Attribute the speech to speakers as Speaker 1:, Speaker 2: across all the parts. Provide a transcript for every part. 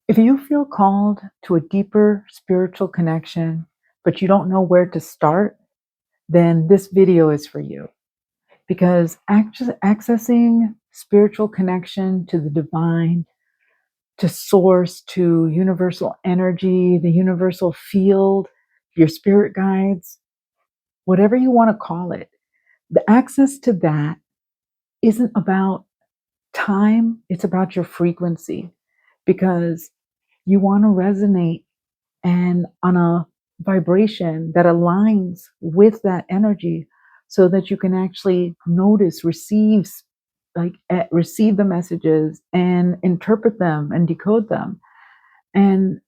Speaker 1: If you feel called to a deeper spiritual connection, but you don't know where to start, then this video is for you. Because accessing spiritual connection to the divine, to source, to universal energy, the universal field, your spirit guides, whatever you want to call it, the access to that isn't about time, it's about your frequency. Because you want to resonate and on a vibration that aligns with that energy so that you can actually notice, receive the messages and interpret them and decode them. And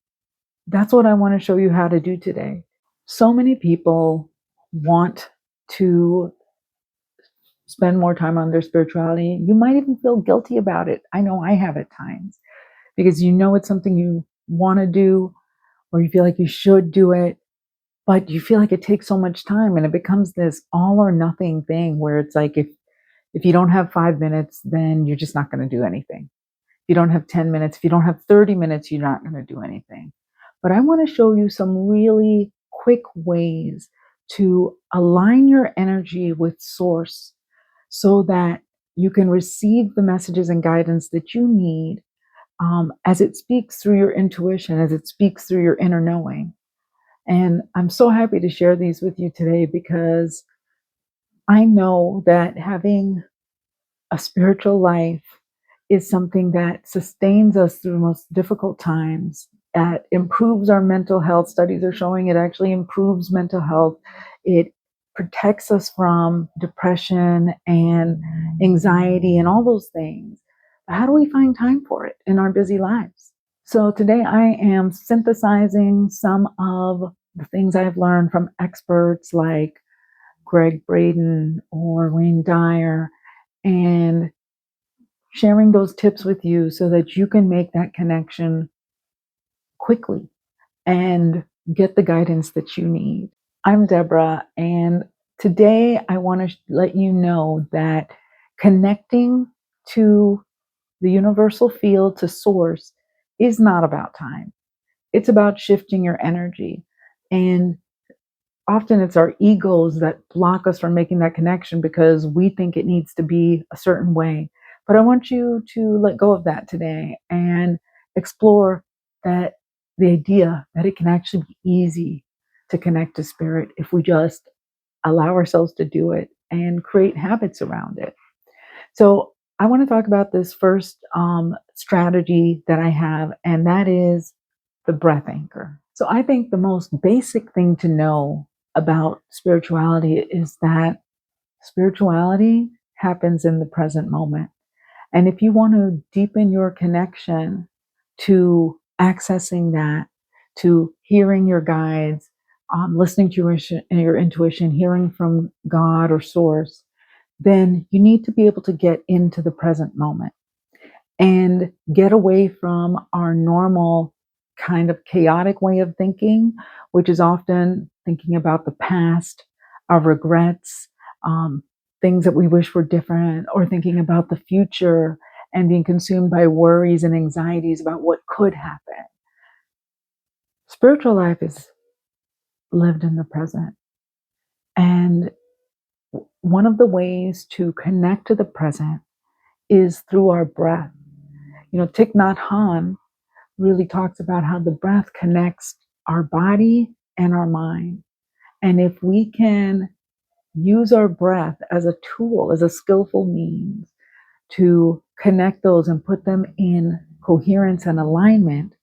Speaker 1: that's what I want to show you how to do today. So many people want to spend more time on their spirituality. You might even feel guilty about it. I know I have at times, because you know it's something you want to do, or you feel like you should do it, but you feel like it takes so much time, and it becomes this all or nothing thing where it's like if you don't have 5 minutes, then you're just not going to do anything. If you don't have 10 minutes, if you don't have 30 minutes, you're not going to do anything. But I want to show you some really quick ways to align your energy with source so that you can receive the messages and guidance that you need, as it speaks through your intuition, as it speaks through your inner knowing. And I'm so happy to share these with you today, because I know that having a spiritual life is something that sustains us through the most difficult times, that improves our mental health. Studies are showing it actually improves mental health. It protects us from depression and anxiety and all those things. But how do we find time for it in our busy lives? So today I am synthesizing some of the things I've learned from experts like Greg Braden or Wayne Dyer, and sharing those tips with you so that you can make that connection quickly and get the guidance that you need. I'm Deborah, and today I want to let you know that connecting to the universal field, to source, is not about time. It's about shifting your energy. And often it's our egos that block us from making that connection because we think it needs to be a certain way. But I want you to let go of that today and explore that the idea that it can actually be easy to connect to spirit if we just allow ourselves to do it and create habits around it. So I want to talk about this first strategy that I have, and that is the breath anchor. So I think the most basic thing to know about spirituality is that spirituality happens in the present moment. And if you want to deepen your connection to accessing that, to hearing your guides, listening to your intuition, hearing from God or source, then you need to be able to get into the present moment and get away from our normal kind of chaotic way of thinking, which is often thinking about the past, our regrets, um, things that we wish were different, or thinking about the future and being consumed by worries and anxieties about what could happen. Spiritual life is lived in the present. And one of the ways to connect to the present is through our breath. Thich Nhat Hanh really talks about how the breath connects our body and our mind. And if we can use our breath as a tool, as a skillful means to connect those and put them in coherence and alignment,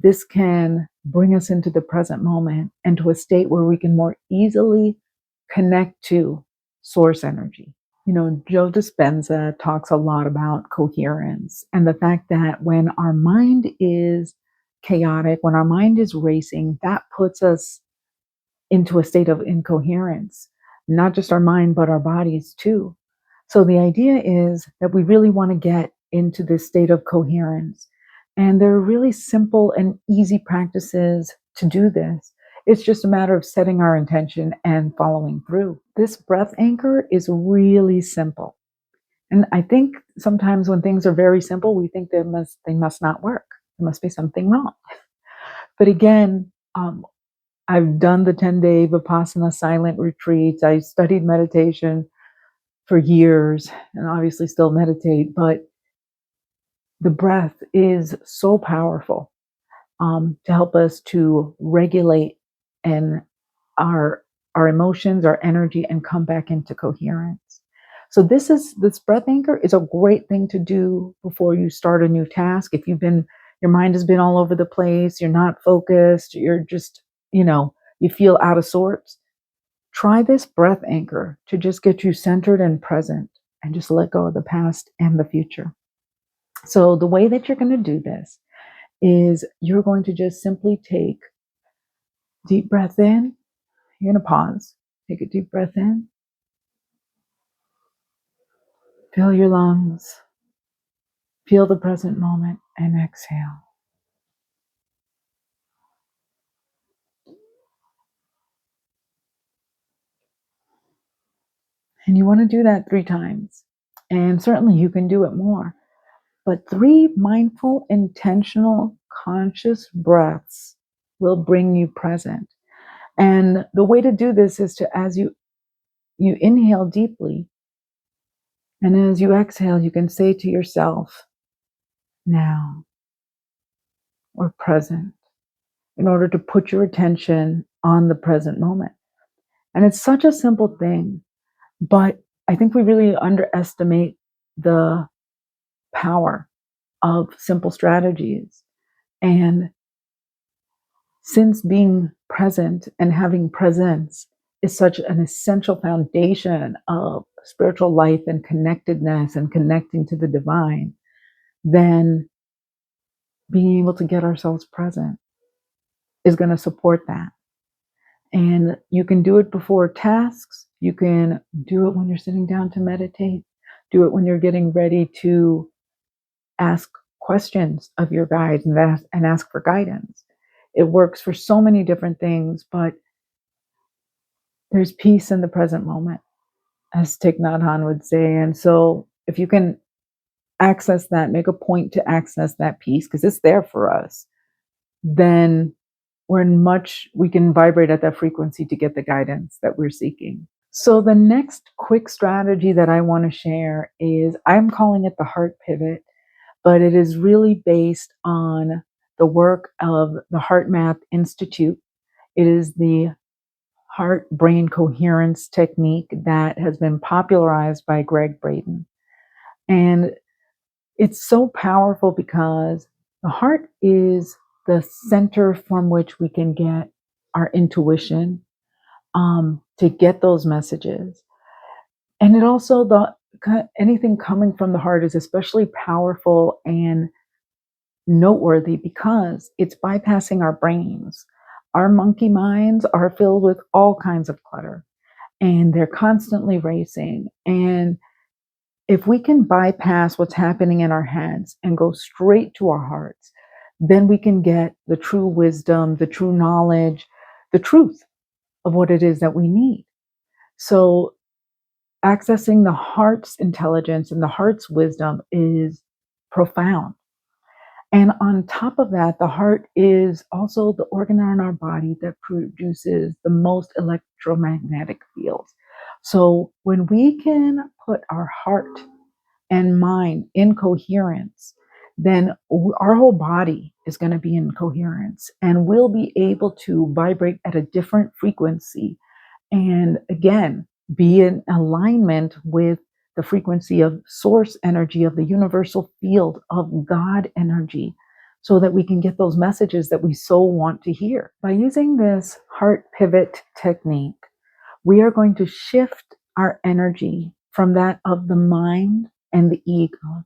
Speaker 1: this can bring us into the present moment and to a state where we can more easily connect to source energy. Joe Dispenza talks a lot about coherence and the fact that when our mind is chaotic, when our mind is racing, that puts us into a state of incoherence, not just our mind, but our bodies too. So the idea is that we really want to get into this state of coherence. And there are really simple and easy practices to do this. It's just a matter of setting our intention and following through. This breath anchor is really simple. And I think sometimes when things are very simple, we think they must not work. there must be something wrong. But again, I've done the 10-day Vipassana silent retreats. I studied meditation for years and obviously still meditate, but the breath is so powerful to help us to regulate and our emotions, our energy, and come back into coherence. So this breath anchor is a great thing to do before you start a new task. If your mind has been all over the place, you're not focused, you're just, you feel out of sorts, try this breath anchor to just get you centered and present and just let go of the past and the future. So the way that you're going to do this is you're going to just simply take deep breath in. You're going to pause. Take a deep breath in. Fill your lungs. Feel the present moment and exhale. And you want to do that 3 times. And certainly you can do it more. But 3 mindful, intentional, conscious breaths will bring you present. And the way to do this is to, as you inhale deeply, and as you exhale, you can say to yourself, now, or present, in order to put your attention on the present moment. And it's such a simple thing, but I think we really underestimate the power of simple strategies. And since being present and having presence is such an essential foundation of spiritual life and connectedness and connecting to the divine, then being able to get ourselves present is going to support that. And you can do it before tasks. You can do it when you're sitting down to meditate. Do it when you're getting ready to ask questions of your guides and ask for guidance. It works for so many different things, but there's peace in the present moment, as Thich Nhat Hanh would say. And so if you can access that, make a point to access that peace, because it's there for us, then we can vibrate at that frequency to get the guidance that we're seeking. So the next quick strategy that I want to share is, I'm calling it the heart pivot, but it is really based on the work of the HeartMath Institute. It is the heart-brain coherence technique that has been popularized by Gregg Braden. And it's so powerful because the heart is the center from which we can get our intuition, to get those messages. And it also, anything coming from the heart is especially powerful and noteworthy because it's bypassing our brains. Our monkey minds are filled with all kinds of clutter and they're constantly racing. And if we can bypass what's happening in our heads and go straight to our hearts, then we can get the true wisdom, the true knowledge, the truth of what it is that we need. So accessing the heart's intelligence and the heart's wisdom is profound. And on top of that, the heart is also the organ in our body that produces the most electromagnetic fields. So when we can put our heart and mind in coherence, then our whole body is going to be in coherence and we'll be able to vibrate at a different frequency. And again, be in alignment with the frequency of source energy, of the universal field of God energy, so that we can get those messages that we so want to hear. By using this heart pivot technique, we are going to shift our energy from that of the mind and the ego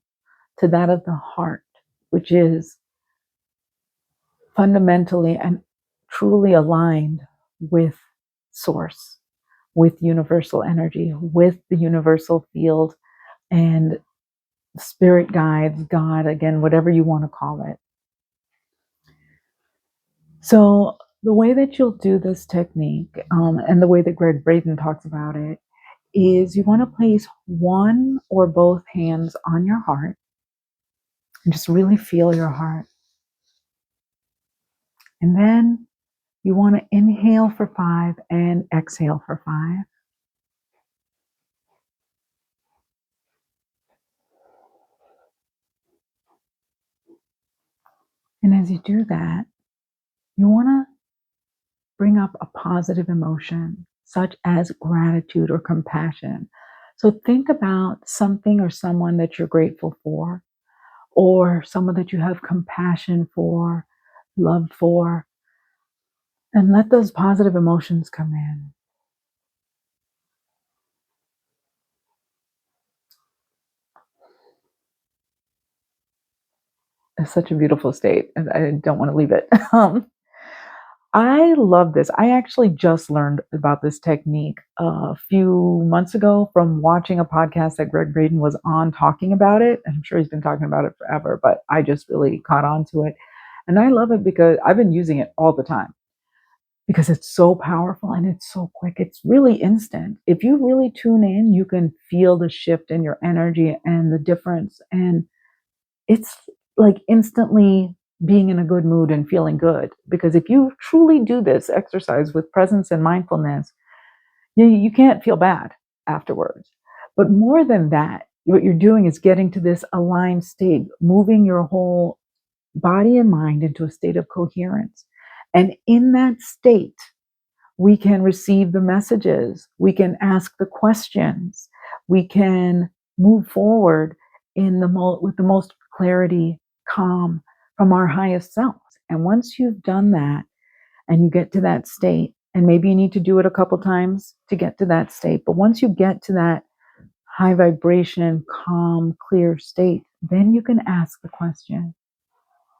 Speaker 1: to that of the heart, which is fundamentally and truly aligned with source, with universal energy, with the universal field and spirit guides, God, again, whatever you want to call it. So the way that you'll do this technique, and the way that Gregg Braden talks about it, is you want to place one or both hands on your heart and just really feel your heart. And then you want to inhale for 5 and exhale for 5. And as you do that, you want to bring up a positive emotion, such as gratitude or compassion. So think about something or someone that you're grateful for, or someone that you have compassion for, love for, and let those positive emotions come in. It's such a beautiful state, and I don't want to leave it. I love this. I actually just learned about this technique a few months ago from watching a podcast that Greg Braden was on talking about it. I'm sure he's been talking about it forever, but I just really caught on to it. And I love it because I've been using it all the time because it's so powerful and it's so quick. It's really instant. If you really tune in, you can feel the shift in your energy and the difference. And it's like instantly being in a good mood and feeling good. Because if you truly do this exercise with presence and mindfulness, you can't feel bad afterwards. But more than that, what you're doing is getting to this aligned state, moving your whole body and mind into a state of coherence. And in that state, we can receive the messages, we can ask the questions, we can move forward with the most clarity, calm from our highest selves. And once you've done that and you get to that state, and maybe you need to do it a couple times to get to that state, but once you get to that high vibration, calm, clear state, then you can ask the question,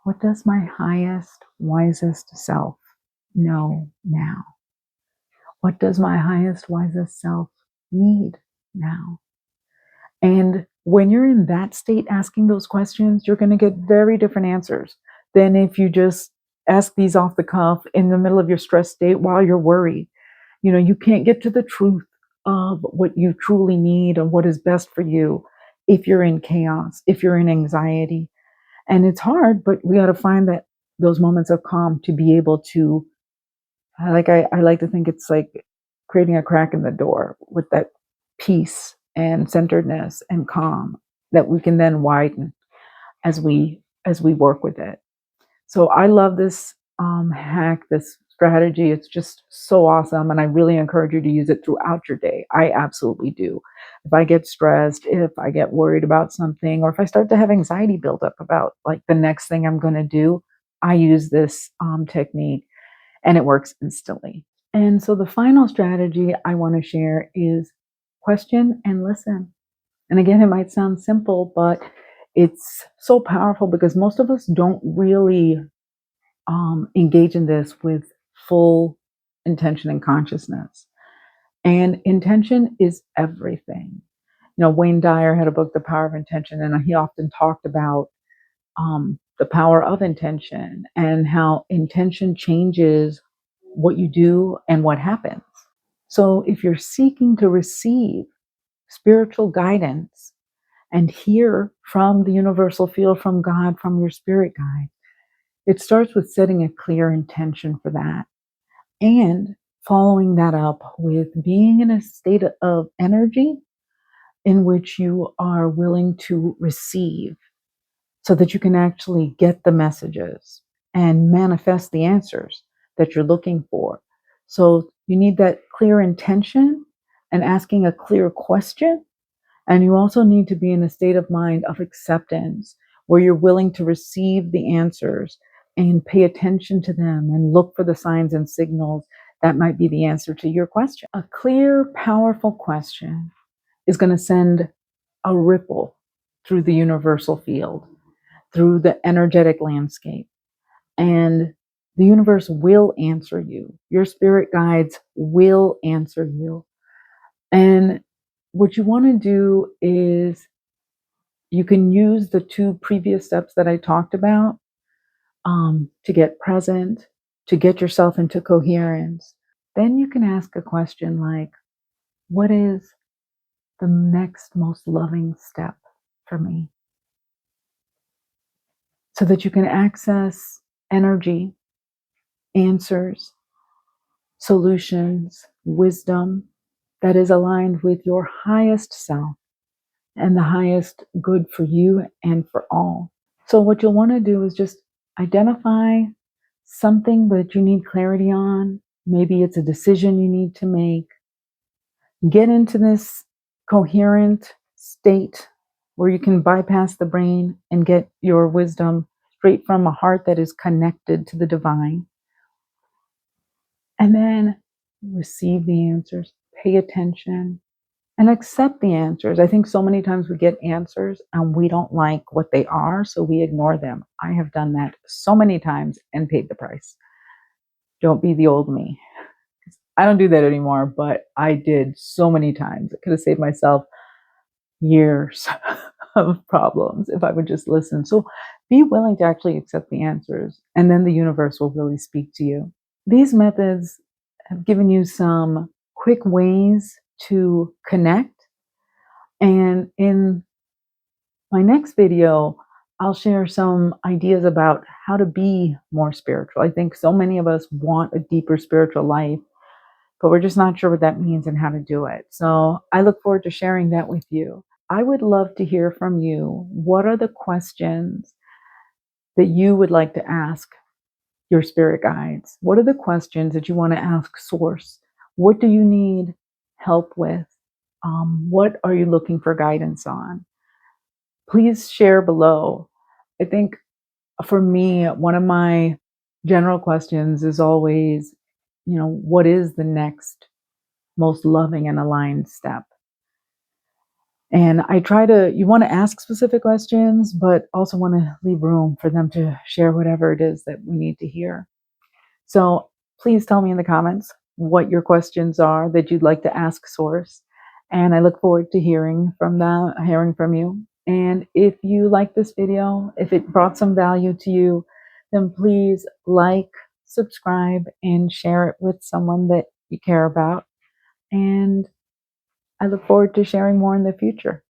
Speaker 1: what does my highest, wisest self know now? What does my highest, wisest self need now? And when you're in that state asking those questions, you're going to get very different answers than if you just ask these off the cuff in the middle of your stress state while you're worried. You can't get to the truth of what you truly need and what is best for you if you're in chaos, if you're in anxiety. And it's hard, but we got to find that those moments of calm to be able to I like to think it's like creating a crack in the door with that peace and centeredness and calm that we can then widen as we work with it. So I love this hack, this strategy. It's just so awesome, and I really encourage you to use it throughout your day. I absolutely do. If I get stressed, if I get worried about something, or if I start to have anxiety build up about like the next thing I'm going to do, I use this technique and it works instantly. And so the final strategy I want to share is question and listen. And again, it might sound simple, but it's so powerful because most of us don't really engage in this with full intention and consciousness. And intention is everything. Wayne Dyer had a book, The Power of Intention, and he often talked about the power of intention and how intention changes what you do and what happens. So if you're seeking to receive spiritual guidance and hear from the universal field, from God, from your spirit guide, it starts with setting a clear intention for that and following that up with being in a state of energy in which you are willing to receive so that you can actually get the messages and manifest the answers that you're looking for. So you need that clear intention and asking a clear question. And you also need to be in a state of mind of acceptance where you're willing to receive the answers and pay attention to them and look for the signs and signals that might be the answer to your question. A clear, powerful question is going to send a ripple through the universal field, through the energetic landscape. And the universe will answer you. Your spirit guides will answer you. And what you want to do is you can use the two previous steps that I talked about to get present, to get yourself into coherence. Then you can ask a question like, what is the next most loving step for me? So that you can access energy answers, solutions, wisdom that is aligned with your highest self and the highest good for you and for all. So, what you'll want to do is just identify something that you need clarity on. Maybe it's a decision you need to make. Get into this coherent state where you can bypass the brain and get your wisdom straight from a heart that is connected to the divine. And then receive the answers, pay attention, and accept the answers. I think so many times we get answers and we don't like what they are, so we ignore them. I have done that so many times and paid the price. Don't be the old me. I don't do that anymore, but I did so many times. I could have saved myself years of problems if I would just listen. So be willing to actually accept the answers, and then the universe will really speak to you. These methods have given you some quick ways to connect. And in my next video, I'll share some ideas about how to be more spiritual. I think so many of us want a deeper spiritual life, but we're just not sure what that means and how to do it. So I look forward to sharing that with you. I would love to hear from you. What are the questions that you would like to ask your spirit guides? What are the questions that you want to ask Source? What do you need help with? What are you looking for guidance on? Please share below. I think for me, one of my general questions is always, what is the next most loving and aligned step? And you want to ask specific questions, but also want to leave room for them to share whatever it is that we need to hear. So please tell me in the comments what your questions are that you'd like to ask Source. And I look forward to hearing from you. And if you like this video, if it brought some value to you, then please like, subscribe, and share it with someone that you care about. And I look forward to sharing more in the future.